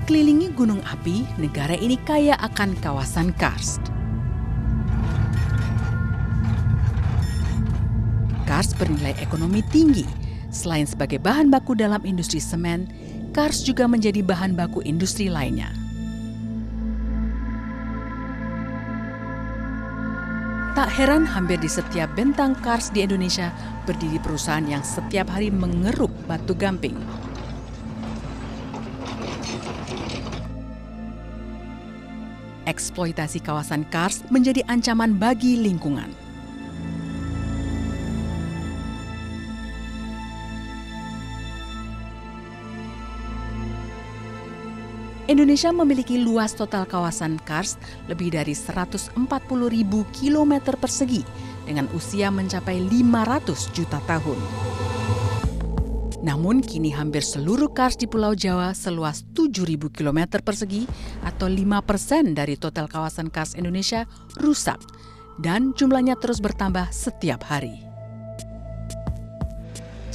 Dikelilingi gunung api, negara ini kaya akan kawasan karst. Karst bernilai ekonomi tinggi. Selain sebagai bahan baku dalam industri semen, karst juga menjadi bahan baku industri lainnya. Tak heran hampir di setiap bentang karst di Indonesia berdiri perusahaan yang setiap hari mengeruk batu gamping. Eksploitasi kawasan karst menjadi ancaman bagi lingkungan. Indonesia memiliki luas total kawasan karst lebih dari 140.000 kilometer persegi dengan usia mencapai 500 juta tahun. Namun kini hampir seluruh karst di Pulau Jawa seluas 7.000 kilometer persegi atau 5% dari total kawasan karst Indonesia rusak dan jumlahnya terus bertambah setiap hari.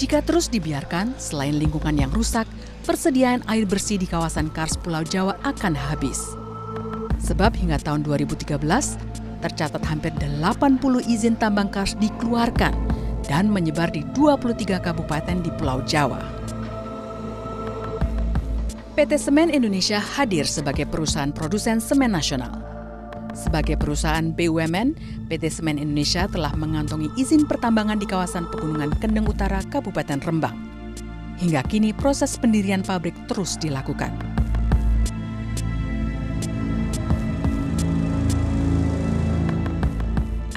Jika terus dibiarkan, selain lingkungan yang rusak, persediaan air bersih di kawasan karst Pulau Jawa akan habis. Sebab hingga tahun 2013, tercatat hampir 80 izin tambang karst dikeluarkan dan menyebar di 23 kabupaten di Pulau Jawa. PT Semen Indonesia hadir sebagai perusahaan produsen semen nasional. Sebagai perusahaan BUMN, PT Semen Indonesia telah mengantongi izin pertambangan di kawasan Pegunungan Kendeng Utara, Kabupaten Rembang. Hingga kini proses pendirian pabrik terus dilakukan.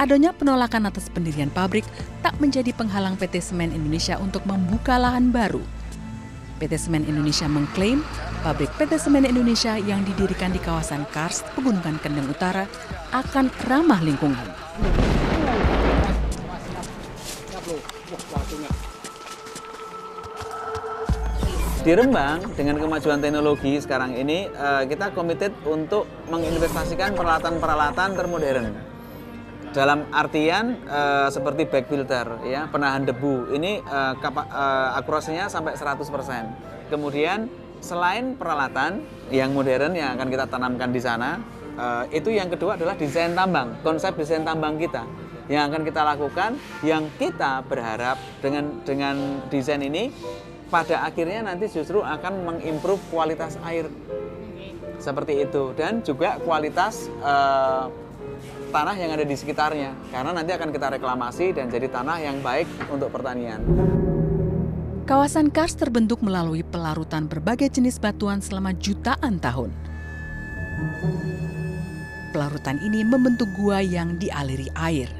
Adanya penolakan atas pendirian pabrik tak menjadi penghalang PT Semen Indonesia untuk membuka lahan baru. PT Semen Indonesia mengklaim pabrik PT Semen Indonesia yang didirikan di kawasan karst Pegunungan Kendeng Utara akan ramah lingkungan. Di Rembang, dengan kemajuan teknologi sekarang ini, kita komited untuk menginvestasikan peralatan-peralatan termodern. Dalam artian seperti bag filter, ya, penahan debu, ini akurasinya sampai 100%. Kemudian selain peralatan yang modern yang akan kita tanamkan di sana, itu yang kedua adalah desain tambang, konsep desain tambang kita yang akan kita lakukan, yang kita berharap dengan desain ini pada akhirnya nanti justru akan mengimprove kualitas air seperti itu dan juga kualitas tanah yang ada di sekitarnya karena nanti akan kita reklamasi dan jadi tanah yang baik untuk pertanian. Kawasan karst terbentuk melalui pelarutan berbagai jenis batuan selama jutaan tahun. Pelarutan ini membentuk gua yang dialiri air.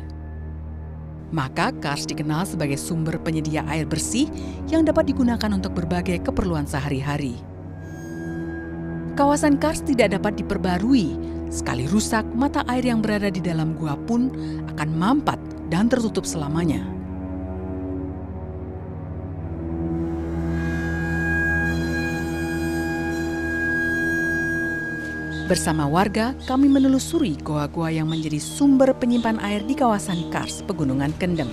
Maka karst dikenal sebagai sumber penyedia air bersih yang dapat digunakan untuk berbagai keperluan sehari-hari. Kawasan karst tidak dapat diperbarui. Sekali rusak, mata air yang berada di dalam gua pun akan mampat dan tertutup selamanya. Bersama warga, kami menelusuri goa-goa yang menjadi sumber penyimpan air di kawasan karst Pegunungan Kendeng.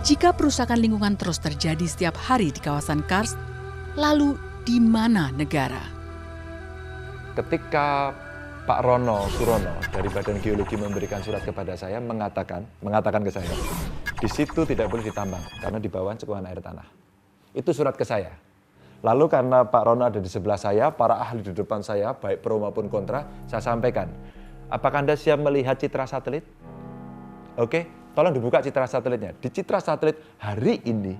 Jika perusakan lingkungan terus terjadi setiap hari di kawasan karst, lalu di mana negara? Ketika Pak Rono Surono dari Badan Geologi memberikan surat kepada saya mengatakan ke saya, di situ tidak boleh ditambang karena di bawah cekupan air tanah. Itu surat ke saya. Lalu karena Pak Rono ada di sebelah saya, para ahli di depan saya, baik pro maupun kontra, saya sampaikan, apakah Anda siap melihat citra satelit? Oke, tolong dibuka citra satelitnya. Di citra satelit hari ini,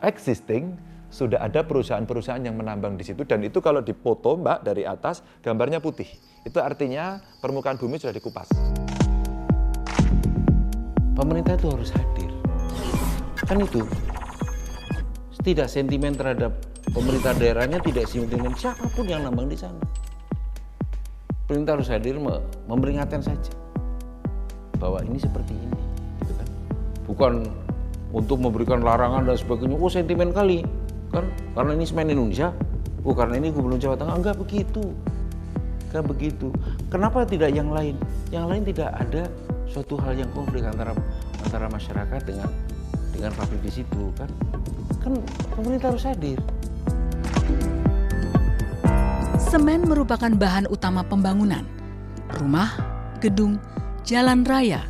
existing, sudah ada perusahaan-perusahaan yang menambang di situ. Dan itu kalau dipoto, Mbak, dari atas, gambarnya putih. Itu artinya permukaan bumi sudah dikupas. Pemerintah itu harus hadir. Kan itu. Tidak sentimen terhadap pemerintah daerahnya, tidak sentimen siapapun yang nambang di sana. Pemerintah harus hadir memperingatkan saja bahwa ini seperti ini, gitu kan. Bukan untuk memberikan larangan dan sebagainya. Oh, sentimen kali, kan? Karena ini semen Indonesia. Oh, karena ini Gubernur Jawa Tengah. Enggak begitu. Enggak begitu. Kenapa tidak yang lain? Yang lain tidak ada suatu hal yang konflik antara masyarakat dengan dengan pabrik di situ kan pemerintah harus hadir. Semen merupakan bahan utama pembangunan. Rumah, gedung, jalan raya,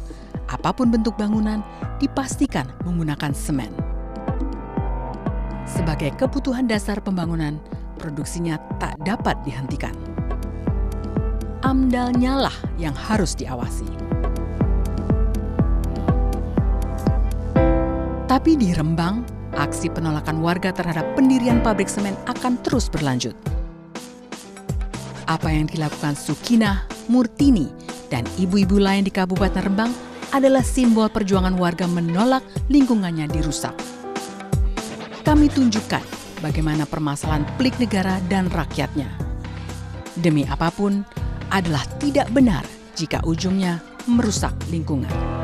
apapun bentuk bangunan dipastikan menggunakan semen. Sebagai kebutuhan dasar pembangunan, produksinya tak dapat dihentikan. AMDAL-nya lah yang harus diawasi. Tapi di Rembang, aksi penolakan warga terhadap pendirian pabrik semen akan terus berlanjut. Apa yang dilakukan Sukinah, Murtini, dan ibu-ibu lain di Kabupaten Rembang adalah simbol perjuangan warga menolak lingkungannya dirusak. Kami tunjukkan bagaimana permasalahan pelik negara dan rakyatnya. Demi apapun, adalah tidak benar jika ujungnya merusak lingkungan.